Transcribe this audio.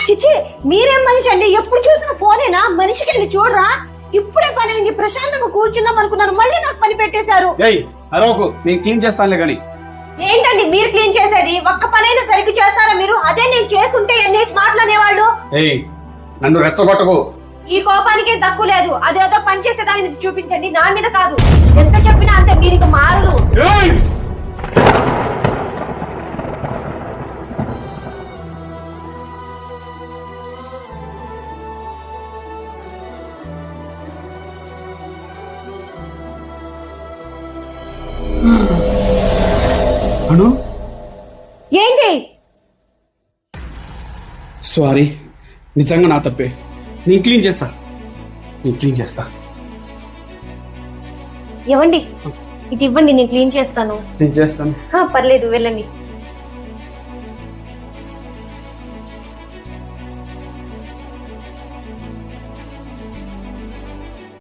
చిచ్చి మీరేం మనిషి అండి? ఎప్పుడు చూసిన ఫోనేనా? మనిషికి వెళ్ళి చూడరా? ఇప్పుడే పని అయింది, ప్రశాంతంగా కూర్చుందాం అనుకున్నాను, మళ్ళీ నాకు పని పెట్టేశారు. అరవకు, నేను క్లీన్ చేస్తానులే కానీ. ఏంటండి మీరు క్లీన్ చేసేది? ఒక్క పనైనా సరిగ్గా చేస్తారా మీరు? అదే నేను చేస్తుంటే ఎన్ని మాటలు అనేవాళ్ళు. నన్ను రెచ్చగొట్టకు. ఈ కోపానికే తక్కువ లేదు. అదేదో పని చేసేదాన్ని చూపించండి, నా మీద కాదు. ఎంత చెప్పినా అంతే, మీరు ఇక మారరు. అను, ఏంటి? సారీ, నిజంగా నా తప్పే. నేను క్లీన్ చేస్తా. ఇవ్వండి, ఇటు ఇవ్వండి, నేను క్లీన్ చేస్తాను. నేను చేస్తాను. పర్లేదు, వెళ్ళండి.